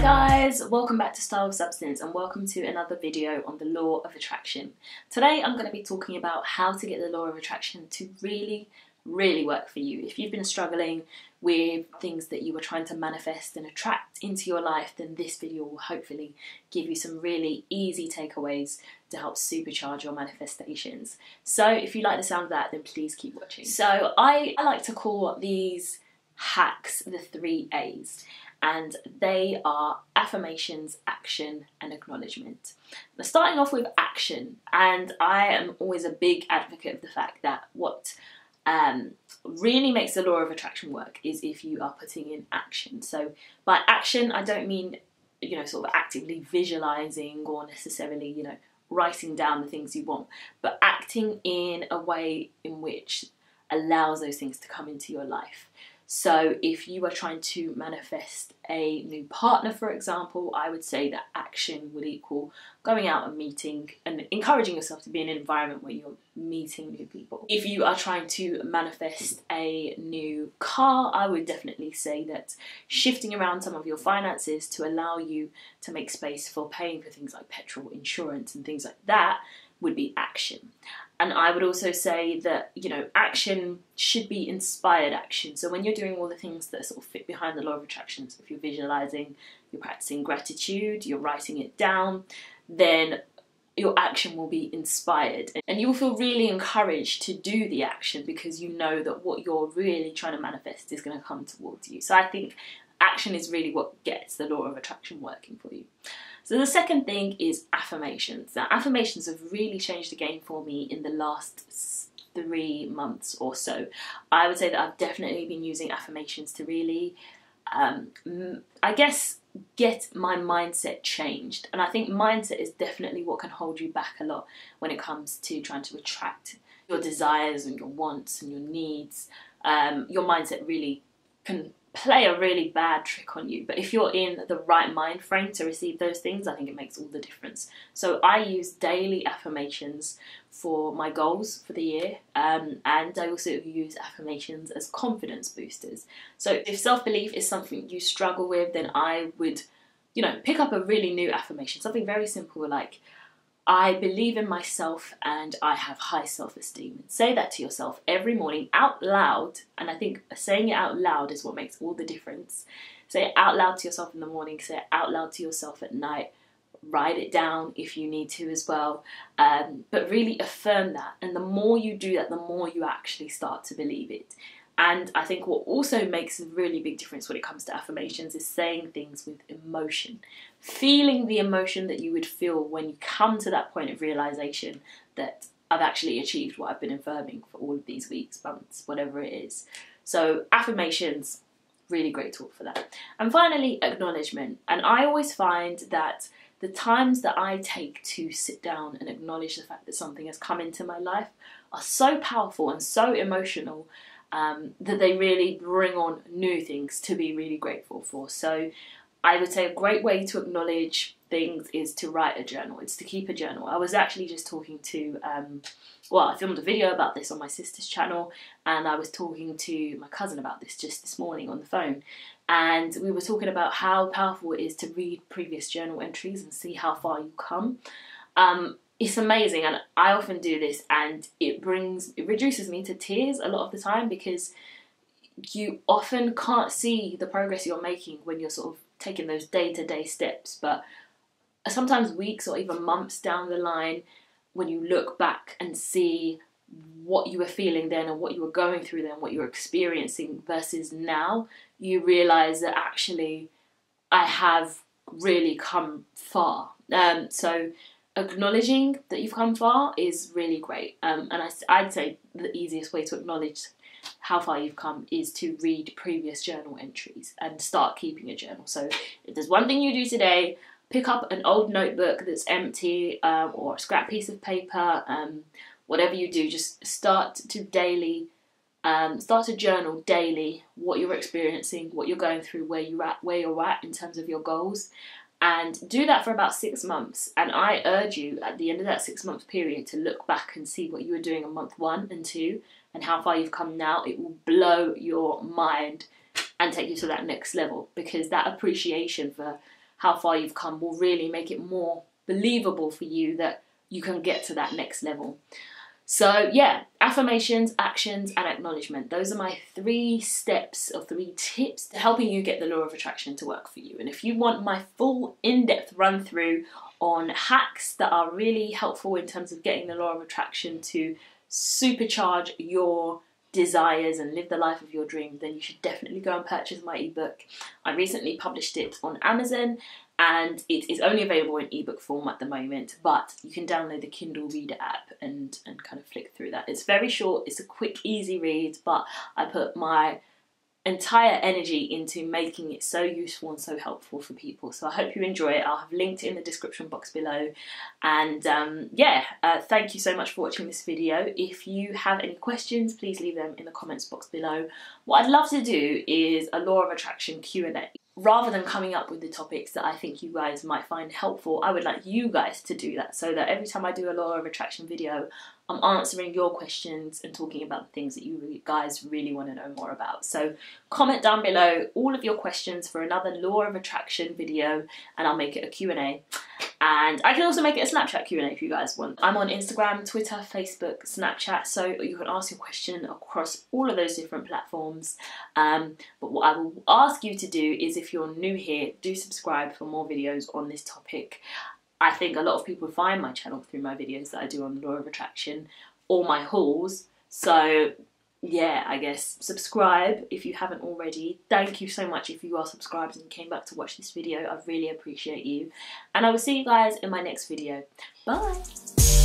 Hi guys, welcome back to Style of Substance and welcome to another video on the law of attraction. Today I'm going to be talking about how to get the law of attraction to really work for you. If you've been struggling with things that you were trying to manifest and attract into your life, then this video will hopefully give you some really easy takeaways to help supercharge your manifestations. So if you like the sound of that, then please keep watching. So I like to call these hacks the 3 A's. And they are affirmations, action, and acknowledgement. Now, starting off with action, and I am always a big advocate of the fact that what really makes the law of attraction work is if you are putting in action. So by action, I don't mean, sort of actively visualizing or necessarily, writing down the things you want, but acting in a way in which allows those things to come into your life. So if you are trying to manifest a new partner, for example, I would say that action would equal going out and meeting and encouraging yourself to be in an environment where you're meeting new people. If you are trying to manifest a new car, I would definitely say that shifting around some of your finances to allow you to make space for paying for things like petrol, insurance and things like that would be action. And I would also say that, action should be inspired action. So when you're doing all the things that sort of fit behind the law of attraction, so if you're visualizing, you're practicing gratitude, you're writing it down, then your action will be inspired. And you will feel really encouraged to do the action because you know that what you're really trying to manifest is going to come towards you. So I think action is really what gets the law of attraction working for you. So the second thing is affirmations. Now, affirmations have really changed the game for me in the last 3 months or so. I would say that I've definitely been using affirmations to really, get my mindset changed. And I think mindset is definitely what can hold you back a lot when it comes to trying to attract your desires and your wants and your needs. Your mindset really can play a really bad trick on you, but if you're in the right mind frame to receive those things, I think it makes all the difference. So I use daily affirmations for my goals for the year, and I also use affirmations as confidence boosters. So if self-belief is something you struggle with, then I would, pick up a really new affirmation, something very simple like, I believe in myself and I have high self-esteem. Say that to yourself every morning out loud, and I think saying it out loud is what makes all the difference. Say it out loud to yourself in the morning, say it out loud to yourself at night, write it down if you need to as well, but really affirm that. And the more you do that, the more you actually start to believe it. And I think what also makes a really big difference when it comes to affirmations is saying things with emotion. Feeling the emotion that you would feel when you come to that point of realization that I've actually achieved what I've been affirming for all of these weeks, months, whatever it is. So affirmations, really great tool for that. And finally, acknowledgement. And I always find that the times that I take to sit down and acknowledge the fact that something has come into my life are so powerful and so emotional that they really bring on new things to be really grateful for. So I would say a great way to acknowledge things is to write a journal. It's to keep a journal. I was actually just talking to, I filmed a video about this on my sister's channel, and I was talking to my cousin about this just this morning on the phone. And we were talking about how powerful it is to read previous journal entries and see how far you come. It's amazing, and I often do this, and it reduces me to tears a lot of the time because you often can't see the progress you're making when you're sort of taking those day-to-day steps, but sometimes weeks or even months down the line, when you look back and see what you were feeling then and what you were going through then, what you were experiencing versus now, you realise that actually I have really come far. So acknowledging that you've come far is really great, and I'd say the easiest way to acknowledge how far you've come is to read previous journal entries and start keeping a journal. So if there's one thing you do today, pick up an old notebook that's empty, or a scrap piece of paper, whatever you do, just start to journal daily what you're experiencing, what you're going through, where you're at in terms of your goals. And do that for about 6 months. And I urge you at the end of that 6 month period to look back and see what you were doing in month 1 and 2 and how far you've come now. It will blow your mind and take you to that next level, because that appreciation for how far you've come will really make it more believable for you that you can get to that next level. So yeah, affirmations, actions, and acknowledgement. Those are my 3 steps or 3 tips to helping you get the law of attraction to work for you. And if you want my full in-depth run through on hacks that are really helpful in terms of getting the law of attraction to supercharge your desires and live the life of your dream, then you should definitely go and purchase my ebook. I recently published it on Amazon, and it is only available in ebook form at the moment, but you can download the Kindle Reader app and kind of flick through that. It's very short, it's a quick, easy read, but I put my entire energy into making it so useful and so helpful for people. So I hope you enjoy it. I'll have linked in the description box below. And thank you so much for watching this video. If you have any questions, please leave them in the comments box below. What I'd love to do is a law of attraction Q&A. Rather than coming up with the topics that I think you guys might find helpful, I would like you guys to do that, so that every time I do a law of attraction video, I'm answering your questions and talking about the things that you guys really want to know more about. So comment down below all of your questions for another law of attraction video, and I'll make it a Q&A. And I can also make it a Snapchat Q&A if you guys want. I'm on Instagram, Twitter, Facebook, Snapchat, so you can ask your question across all of those different platforms. But what I will ask you to do is, if you're new here, do subscribe for more videos on this topic. I think a lot of people find my channel through my videos that I do on the law of attraction or my hauls. So yeah, I guess subscribe if you haven't already. Thank you so much if you are subscribed and came back to watch this video. I really appreciate you. And I will see you guys in my next video. Bye!